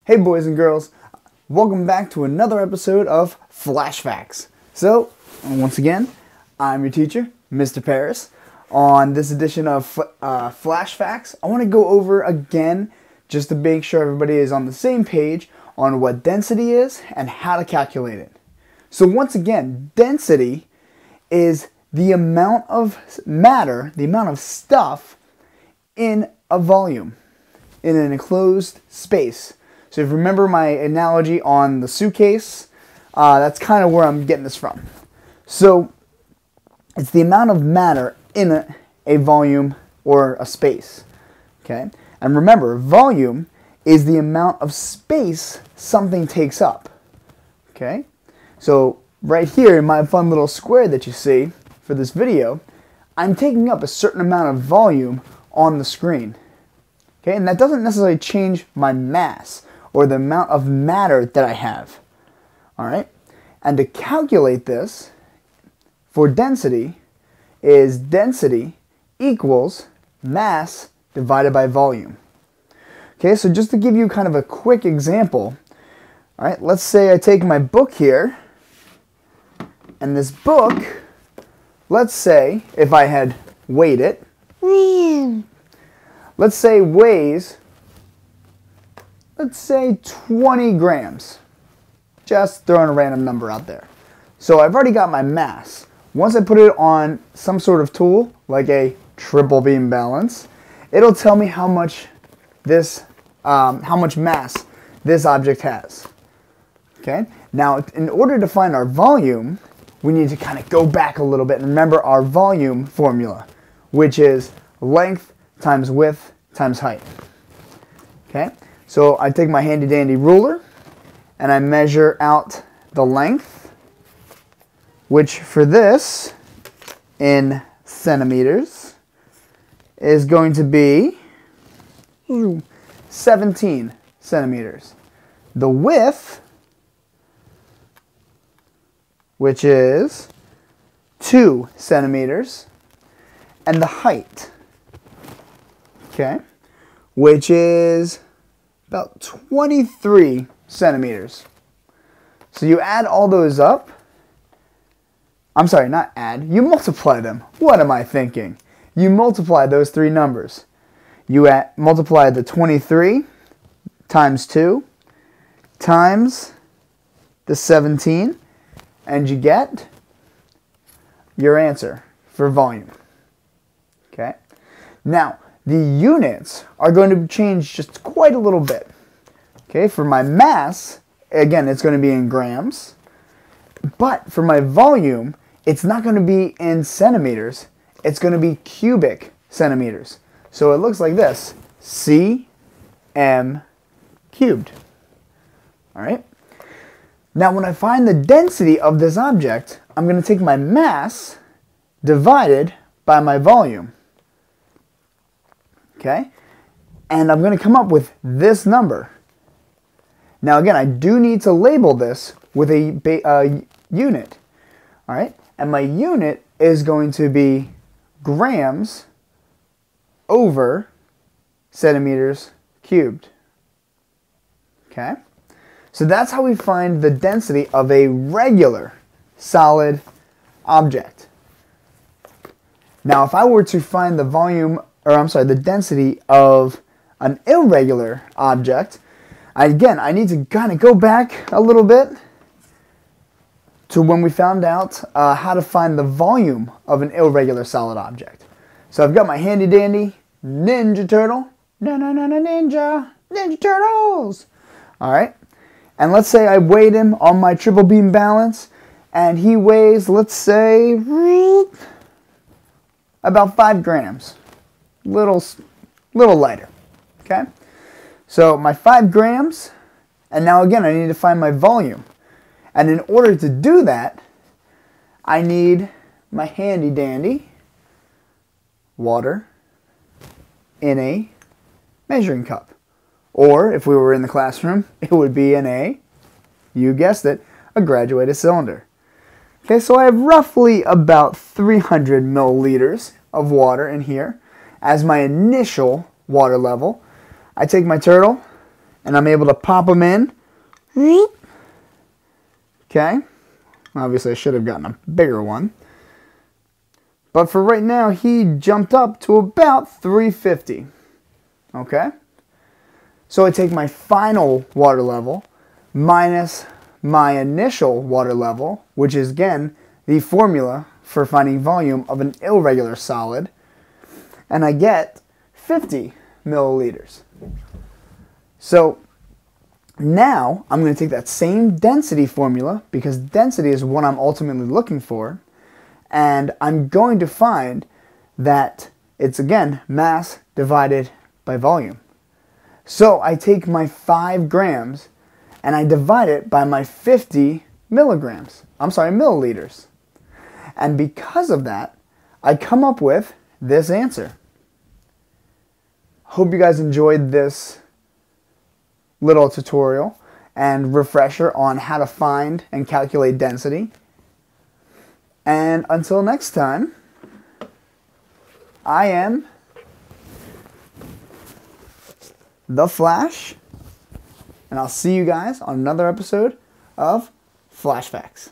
Hey boys and girls, welcome back to another episode of Flash Facts. So, once again, I'm your teacher, Mr. Paris. On this edition of Flash Facts, I want to go over again, just to make sure everybody is on the same page on what density is and how to calculate it. So once again, density is the amount of matter, the amount of stuff in a volume, in an enclosed space. So if you remember my analogy on the suitcase, that's kind of where I'm getting this from. So it's the amount of matter in a volume or a space. Okay? And remember, volume is the amount of space something takes up. Okay? So right here in my fun little square that you see for this video, I'm taking up a certain amount of volume on the screen. Okay? And that doesn't necessarily change my mass or the amount of matter that I have. Alright? And to calculate this for density is density equals mass divided by volume. Okay, so just to give you kind of a quick example, alright, let's say I take my book here, and this book, let's say if I had weighed it, let's say weighs 20 grams. Just throwing a random number out there. So I've already got my mass. Once I put it on some sort of tool, like a triple beam balance, it'll tell me how much mass this object has. Okay? Now, in order to find our volume, we need to kind of go back a little bit and remember our volume formula, which is length times width times height. Okay? So I take my handy dandy ruler and I measure out the length, which for this in centimeters is going to be 17 centimeters. The width, which is 2 centimeters, and the height, okay, which is about 23 centimeters. So you add all those up. I'm sorry, not add. You multiply them. What am I thinking? You multiply those three numbers. You multiply the 23 times 2 times the 17, and you get your answer for volume. Okay? Now, the units are going to change just quite a little bit. Okay, for my mass, again, it's going to be in grams. But for my volume, it's not going to be in centimeters. It's going to be cubic centimeters. So it looks like this. cm cubed. All right? Now, when I find the density of this object, I'm going to take my mass divided by my volume. Okay? And I'm going to come up with this number. Now again, I do need to label this with a unit. Alright? And my unit is going to be grams over centimeters cubed. Okay? So that's how we find the density of a regular solid object. Now if I were to find the the density of an irregular object, I need to kind of go back a little bit to when we found out how to find the volume of an irregular solid object. So I've got my handy dandy Ninja Turtle. Ninja Turtles! Alright, and let's say I weighed him on my triple beam balance, and he weighs, let's say, about 5 grams. Little lighter. Okay? So my 5 grams, and now again I need to find my volume. And in order to do that, I need my handy dandy water in a measuring cup. Or if we were in the classroom, it would be in a, you guessed it, a graduated cylinder. Okay, so I have roughly about 300 milliliters of water in here as my initial water level. I take my turtle and I'm able to pop them in. Okay. Obviously, I should have gotten a bigger one. But for right now, he jumped up to about 350. Okay? So I take my final water level minus my initial water level, which is, again, the formula for finding volume of an irregular solid, and I get 50 milliliters. So now I'm going to take that same density formula, because density is what I'm ultimately looking for, and I'm going to find that it's, again, mass divided by volume. So I take my 5 grams and I divide it by my 50 milliliters. And because of that, I come up with this answer. Hope you guys enjoyed this little tutorial and refresher on how to find and calculate density. And until next time, I am The Flash, and I'll see you guys on another episode of Flash Facts.